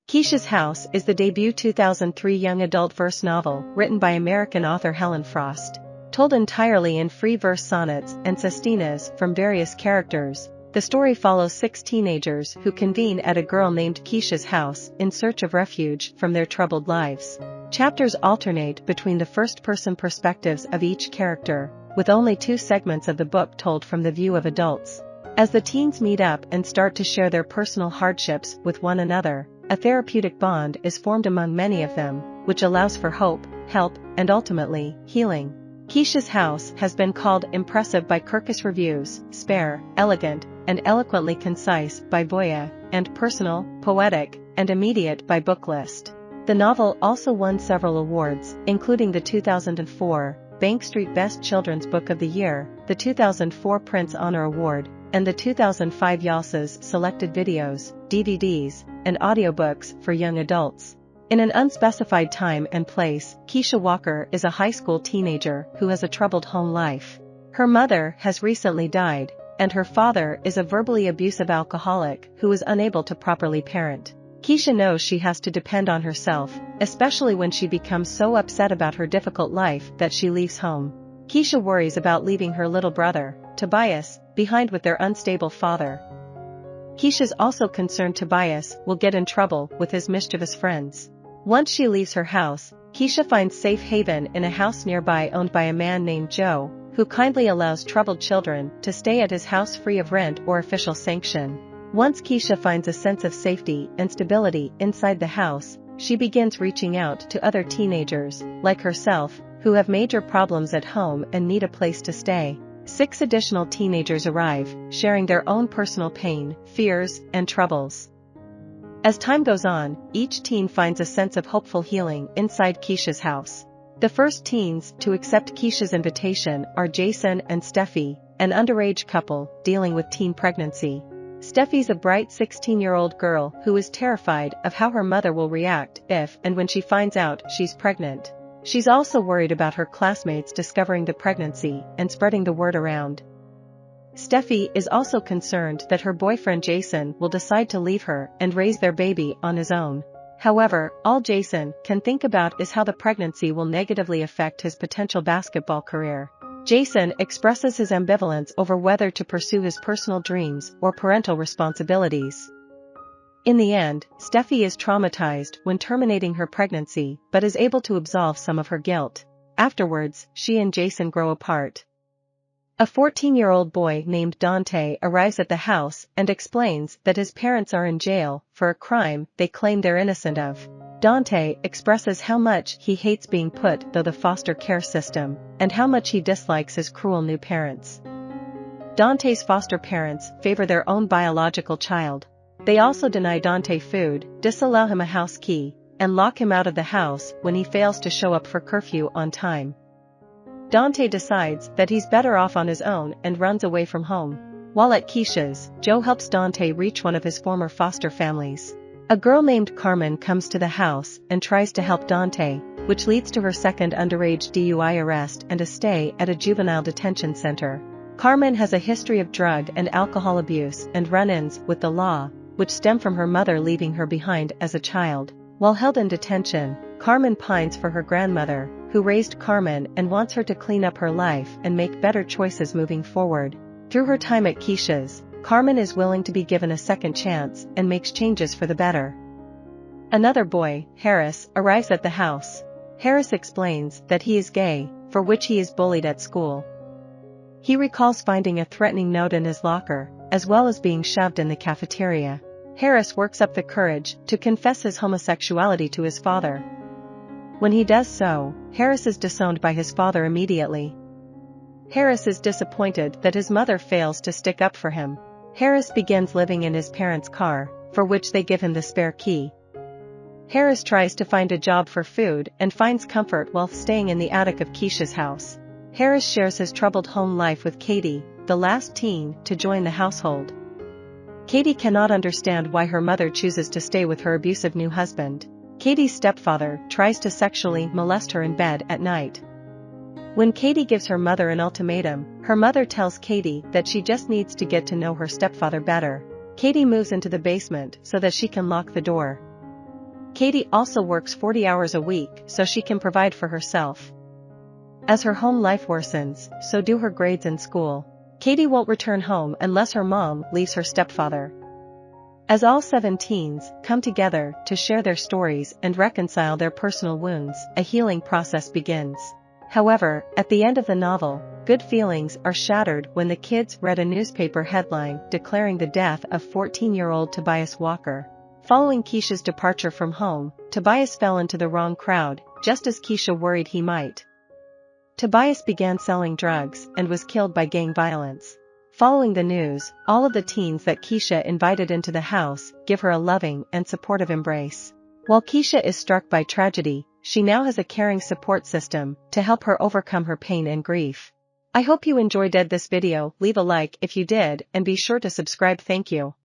Keesha's House is the debut 2003 young adult verse novel written by American author Helen Frost. Told entirely in free verse sonnets and sestinas from various characters, the story follows 6 teenagers who convene at a girl named Keesha's house in search of refuge from their troubled lives. Chapters alternate between the first-person perspectives of each character, with only 2 segments of the book told from the view of adults. As the teens meet up and start to share their personal hardships with one another, a therapeutic bond is formed among many of them, which allows for hope, help, and ultimately, healing. Keesha's House has been called impressive by Kirkus Reviews, spare, elegant, and eloquently concise by Voya, and personal, poetic, and immediate by Booklist. The novel also won several awards, including the 2004 Bank Street Best Children's Book of the Year, the 2004 Prince Honor Award, and the 2005 YALS's Selected Videos, DVDs, and audiobooks for young adults. In an unspecified time and place, Keesha Walker is a high school teenager who has a troubled home life. Her mother has recently died, and her father is a verbally abusive alcoholic who is unable to properly parent. Keesha knows she has to depend on herself, especially when she becomes so upset about her difficult life that she leaves home. Keesha worries about leaving her little brother, Tobias, behind with their unstable father. Keesha's also concerned Tobias will get in trouble with his mischievous friends. Once she leaves her house, Keesha finds safe haven in a house nearby owned by a man named Joe, who kindly allows troubled children to stay at his house free of rent or official sanction. Once Keesha finds a sense of safety and stability inside the house, she begins reaching out to other teenagers, like herself, who have major problems at home and need a place to stay. 6 additional teenagers arrive, sharing their own personal pain, fears, and troubles. As time goes on, each teen finds a sense of hopeful healing inside Keesha's house. The first teens to accept Keesha's invitation are Jason and Steffi, an underage couple dealing with teen pregnancy. Steffi's a bright 16-year-old girl who is terrified of how her mother will react if and when she finds out she's pregnant. She's also worried about her classmates discovering the pregnancy and spreading the word around. Steffi is also concerned that her boyfriend Jason will decide to leave her and raise their baby on his own. However, all Jason can think about is how the pregnancy will negatively affect his potential basketball career. Jason expresses his ambivalence over whether to pursue his personal dreams or parental responsibilities. In the end, Steffi is traumatized when terminating her pregnancy but is able to absolve some of her guilt. Afterwards, she and Jason grow apart. A 14-year-old boy named Dante arrives at the house and explains that his parents are in jail for a crime they claim they're innocent of. Dante expresses how much he hates being put through the foster care system, and how much he dislikes his cruel new parents. Dante's foster parents favor their own biological child. They also deny Dante food, disallow him a house key, and lock him out of the house when he fails to show up for curfew on time. Dante decides that he's better off on his own and runs away from home. While at Keesha's, Joe helps Dante reach one of his former foster families. A girl named Carmen comes to the house and tries to help Dante, which leads to her second underage DUI arrest and a stay at a juvenile detention center. Carmen has a history of drug and alcohol abuse and run-ins with the law, which stem from her mother leaving her behind as a child. While held in detention, Carmen pines for her grandmother, who raised Carmen and wants her to clean up her life and make better choices moving forward. Through her time at Keesha's, Carmen is willing to be given a second chance and makes changes for the better. Another boy, Harris, arrives at the house. Harris explains that he is gay, for which he is bullied at school. He recalls finding a threatening note in his locker, as well as being shoved in the cafeteria. Harris works up the courage to confess his homosexuality to his father. When he does so, Harris is disowned by his father immediately. Harris is disappointed that his mother fails to stick up for him. Harris begins living in his parents' car, for which they give him the spare key. Harris tries to find a job for food and finds comfort while staying in the attic of Keesha's house. Harris shares his troubled home life with Katie, the last teen to join the household. Katie cannot understand why her mother chooses to stay with her abusive new husband. Katie's stepfather tries to sexually molest her in bed at night. When Katie gives her mother an ultimatum, her mother tells Katie that she just needs to get to know her stepfather better. Katie moves into the basement so that she can lock the door. Katie also works 40 hours a week so she can provide for herself. As her home life worsens, so do her grades in school. Katie won't return home unless her mom leaves her stepfather. As all 7 teens come together to share their stories and reconcile their personal wounds, a healing process begins. However, at the end of the novel, good feelings are shattered when the kids read a newspaper headline declaring the death of 14-year-old Tobias Walker. Following Keesha's departure from home, Tobias fell into the wrong crowd, just as Keesha worried he might. Tobias began selling drugs and was killed by gang violence. Following the news, all of the teens that Keesha invited into the house give her a loving and supportive embrace. While Keesha is struck by tragedy, she now has a caring support system to help her overcome her pain and grief. I hope you enjoyed this video. Leave a like if you did and be sure to subscribe. Thank you.